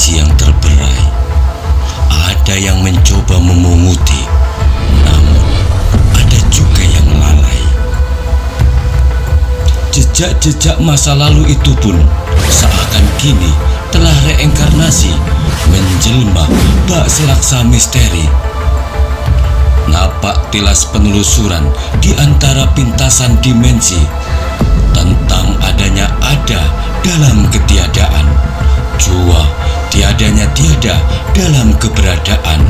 tradisi yang terberai. Ada yang mencoba memunguti, namun ada juga yang lalai. Jejak-jejak masa lalu itu pun seakan kini telah reinkarnasi menjelma bak selaksa misteri. Napak tilas penelusuran di antara pintasan dimensi tentang adanya ada dalam ketiadaan, jua tiadanya tiada dalam keberadaan.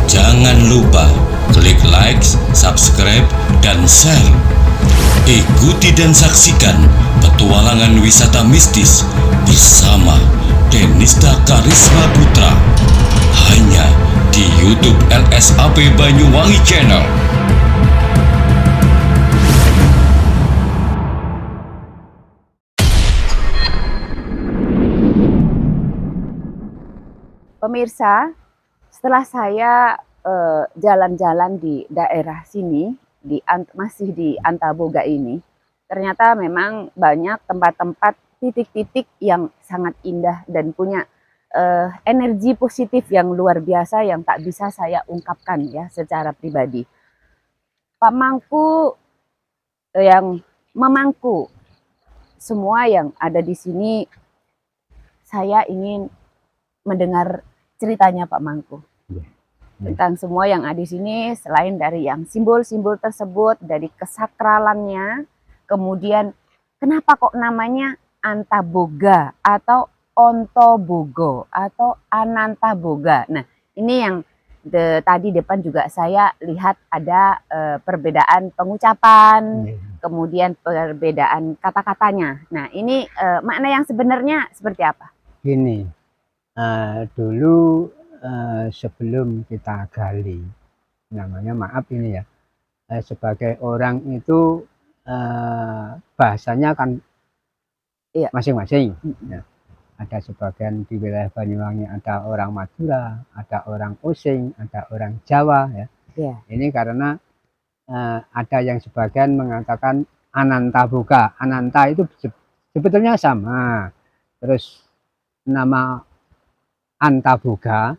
Jangan lupa klik like, subscribe, dan share. Ikuti dan saksikan petualangan wisata mistis bersama Denista Karisma Putra hanya di YouTube LSAP Banyuwangi Channel. Pemirsa, setelah saya jalan-jalan di daerah sini, masih di Antaboga ini, ternyata memang banyak tempat-tempat titik-titik yang sangat indah dan punya energi positif yang luar biasa yang tak bisa saya ungkapkan ya secara pribadi. Pak Mangku yang memangku semua yang ada di sini, saya ingin mendengar ceritanya Pak Mangku. Tentang semua yang ada di sini, selain dari yang simbol-simbol tersebut, dari kesakralannya, kemudian kenapa kok namanya Antaboga atau Ontobogo atau Anantaboga. Nah, ini yang tadi depan juga saya lihat ada perbedaan pengucapan, kemudian perbedaan kata-katanya. Nah, ini makna yang sebenarnya seperti apa? Gini, dulu sebelum kita gali, namanya maaf ini ya, sebagai orang itu bahasanya kan masing-masing. Ya. Ada sebagian di wilayah Banyuwangi ada orang Madura, ada orang Osing, ada orang Jawa. Ya. Ini karena ada yang sebagian mengatakan Anantaboga. Ananta itu sebetulnya sama. Terus nama Antaboga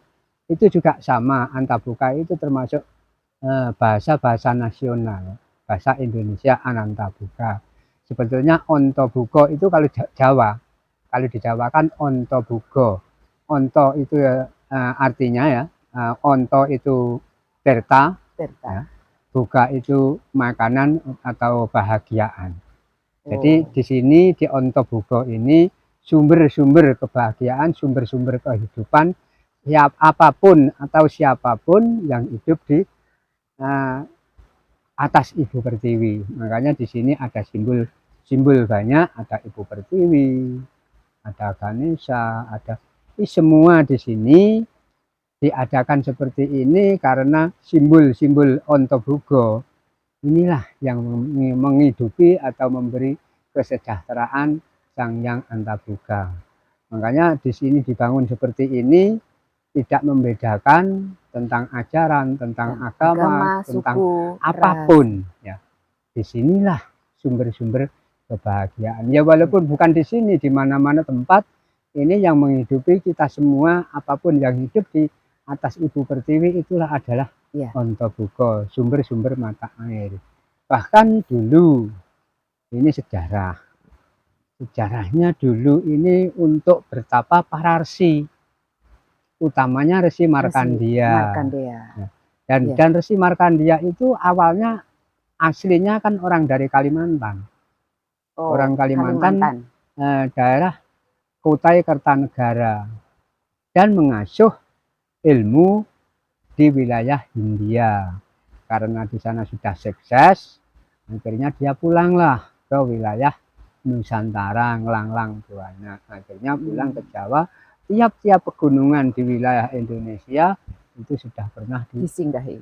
itu juga sama. Antaboga itu termasuk bahasa-bahasa nasional, bahasa Indonesia Anantaboga. Sebetulnya Ontobogo itu kalau Jawa, kalau di Jawa kan Ontobogo. Onto itu artinya ya, onto itu terta. Ya, boga itu makanan atau bahagiaan. Jadi di sini di Ontobogo ini sumber-sumber kebahagiaan, sumber-sumber kehidupan apapun atau siapapun yang hidup di atas Ibu Pertiwi. Makanya di sini ada simbol banyak, ada Ibu Pertiwi, ada Ganesha, ada semua di sini diadakan seperti ini karena simbol-simbol Ontobogo inilah yang menghidupi atau memberi kesejahteraan Sang Hyang Antaboga. Makanya di sini dibangun seperti ini, tidak membedakan tentang ajaran, tentang agama, tentang suku, apapun. Ya, disinilah sumber-sumber kebahagiaan. Ya walaupun bukan di sini, di mana-mana tempat ini yang menghidupi kita semua, apapun yang hidup di atas Ibu Pertiwi itulah adalah Ontobogo, sumber-sumber mata air. Bahkan dulu ini sejarah. Sejarahnya dulu ini untuk bertapa para resi, utamanya Resi Markandeya. Dan Resi Markandeya itu awalnya aslinya kan orang dari Kalimantan. Orang Kalimantan. Daerah Kutai Kertanegara, dan mengasuh ilmu di wilayah Hindia. Karena di sana sudah sukses, akhirnya dia pulanglah ke wilayah Nusantara, Ngelanglang Buana. Akhirnya pulang ke Jawa. Tiap-tiap pegunungan di wilayah Indonesia itu sudah pernah disinggahi.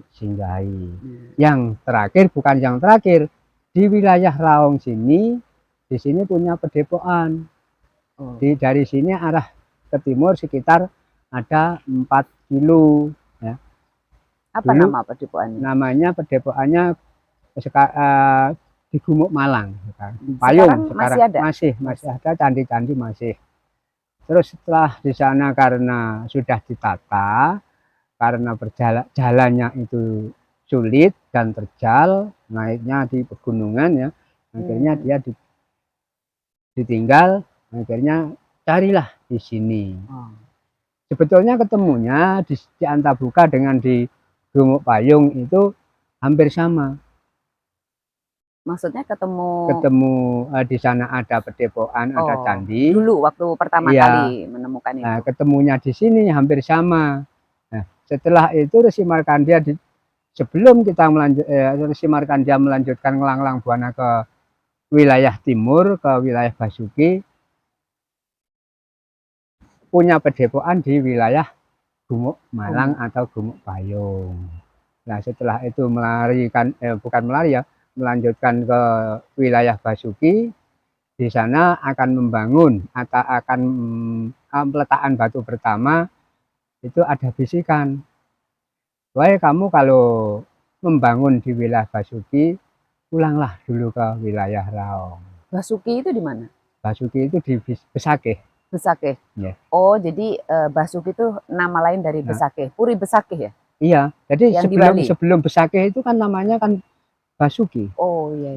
Yang terakhir, bukan yang terakhir, di wilayah Raung sini, di sini punya padepokan. Dari sini arah ke timur sekitar ada 4 kilo. Ya. Apa nama padepokannya? Namanya padepokannya di Gumuk Malang. Payung sekarang masih ada, candi-candi masih. Terus setelah di sana karena sudah ditata, karena jalannya itu sulit dan terjal, naiknya di pegunungan ya, akhirnya dia ditinggal, akhirnya carilah di sini. Sebetulnya ketemunya di Antabuka dengan di Gumuk Payung itu hampir sama. Maksudnya ketemu Ketemu di sana ada padepokan, ada candi. Dulu waktu pertama kali menemukan itu. Nah, ketemunya di sini hampir sama. Nah, setelah itu Resi Markandia sebelum kita Resi Markandia melanjutkan ngelanglang buana ke wilayah timur, ke wilayah Basuki, punya padepokan di wilayah Gumuk Malang atau Gumuk Payung. Nah, setelah itu melanjutkan ke wilayah Basuki, di sana akan membangun atau akan peletakan batu pertama itu ada bisikan. Wahai kamu kalau membangun di wilayah Basuki, pulanglah dulu ke wilayah Raong. Basuki itu di mana? Basuki itu di Besakeh. Besakeh. Yeah. Oh, jadi Basuki itu nama lain dari Besakeh. Puri Besakeh ya? Iya. Jadi sebelum Besakeh itu kan namanya kan Basuki. Oh iya.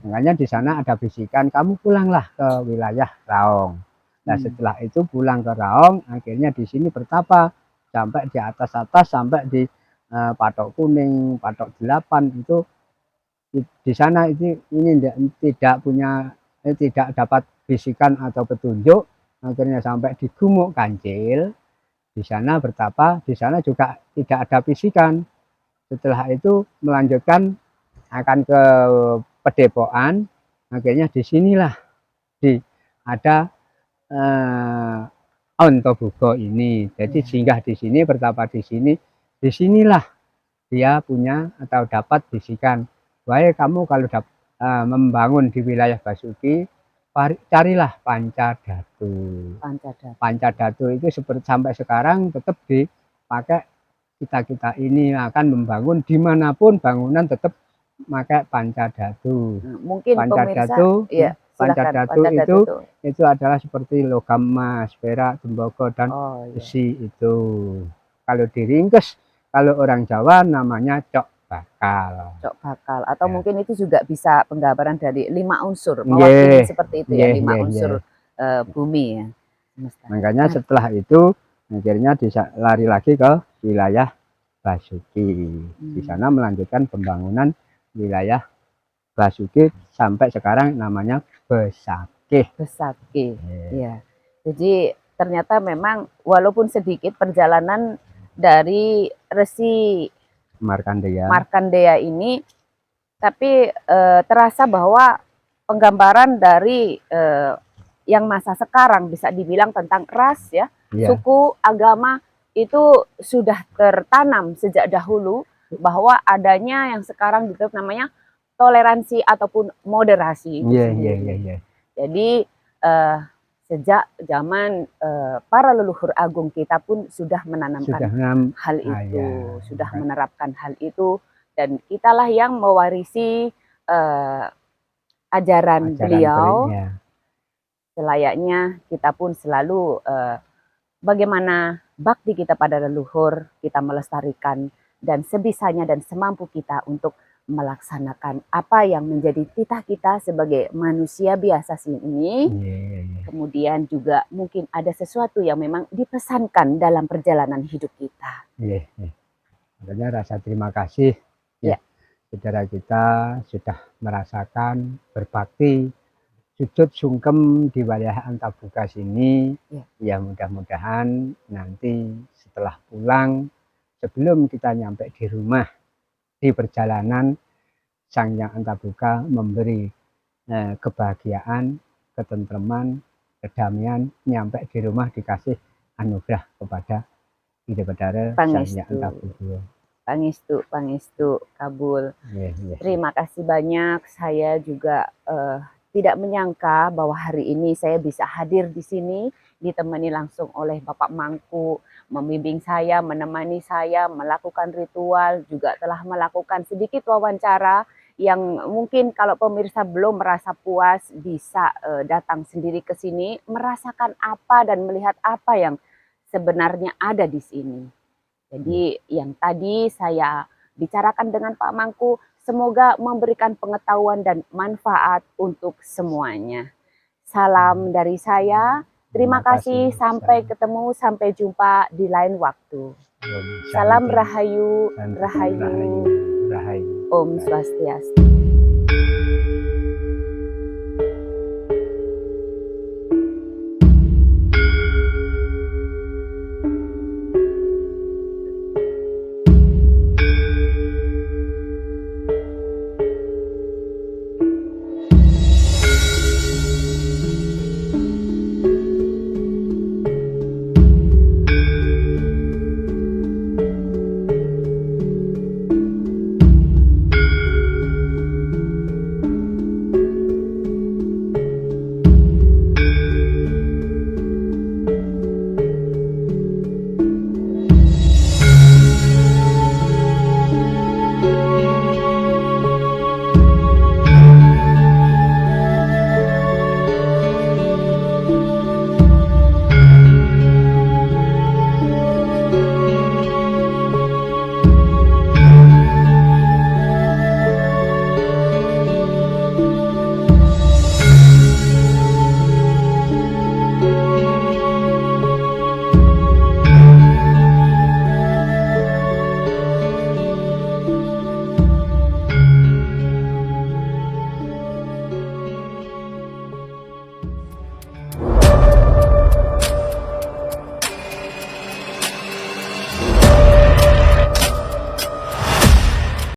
Makanya di sana ada bisikan, kamu pulanglah ke wilayah Raong. Nah, setelah itu pulang ke Raong, akhirnya di sini bertapa sampai di atas sampai di Patok Kuning, Patok 8 itu di sana ini tidak dapat bisikan atau petunjuk, akhirnya sampai di Gumuk Kancil, di sana bertapa, di sana juga tidak ada bisikan. Setelah itu melanjutkan akan ke padepokan, akhirnya disinilah ada Antabuka ini. Jadi singgah di sini, bertapa di sini, disinilah dia punya atau dapat bisikan. Wahai kamu kalau membangun di wilayah Basuki, carilah Pancadatu. Pancadatu itu sampai sekarang tetap dipakai. Kita ini akan membangun dimanapun bangunan tetap pakai Pancadatu. Mungkin Pancadatu, ya, Pancadatu itu adalah seperti logam emas, perak, tembaga dan besi itu. Kalau diringkes, kalau orang Jawa namanya cok bakal. Cok bakal atau mungkin itu juga bisa penggambaran dari 5 unsur, mewakili seperti itu ya, 5 unsur bumi ya. Makanya setelah itu akhirnya lari lagi ke wilayah Basuki. Di sana melanjutkan pembangunan wilayah Basuki sampai sekarang namanya Besakeh. Besakeh. Ya. Jadi ternyata memang walaupun sedikit perjalanan dari Resi Markandeya ini, tapi terasa bahwa penggambaran dari yang masa sekarang bisa dibilang tentang ras ya, suku, agama itu sudah tertanam sejak dahulu, bahwa adanya yang sekarang disebut namanya toleransi ataupun moderasi. Jadi sejak zaman para leluhur agung kita pun sudah menanamkan hal itu, sudah menerapkan hal itu, dan kitalah yang mewarisi ajaran beliau. Selayaknya kita pun selalu bagaimana bakti kita pada leluhur kita melestarikan, dan sebisanya dan semampu kita untuk melaksanakan apa yang menjadi titah kita sebagai manusia biasa ini. Kemudian juga mungkin ada sesuatu yang memang dipesankan dalam perjalanan hidup kita. Makanya rasa terima kasih saudara kita sudah merasakan berbakti, sujud sungkem di wilayah Antabuka sini. Ya mudah-mudahan nanti setelah pulang, sebelum kita nyampe di rumah, di perjalanan Sang Hyang Antabuka memberi kebahagiaan, ketentraman, kedamaian, nyampe di rumah dikasih anugerah kepada Bidadari Sang Hyang Antabuka. Pangestu kabul. Terima kasih banyak. Saya juga tidak menyangka bahwa hari ini saya bisa hadir di sini, ditemani langsung oleh Bapak Mangku, membimbing saya, menemani saya, melakukan ritual, juga telah melakukan sedikit wawancara yang mungkin kalau pemirsa belum merasa puas bisa datang sendiri ke sini, merasakan apa dan melihat apa yang sebenarnya ada di sini. Jadi yang tadi saya bicarakan dengan Pak Mangku, semoga memberikan pengetahuan dan manfaat untuk semuanya. Salam dari saya. Terima kasih, sampai ketemu, sampai jumpa di lain waktu. Salam Rahayu, Rahayu, Rahayu. Om Swastiastu.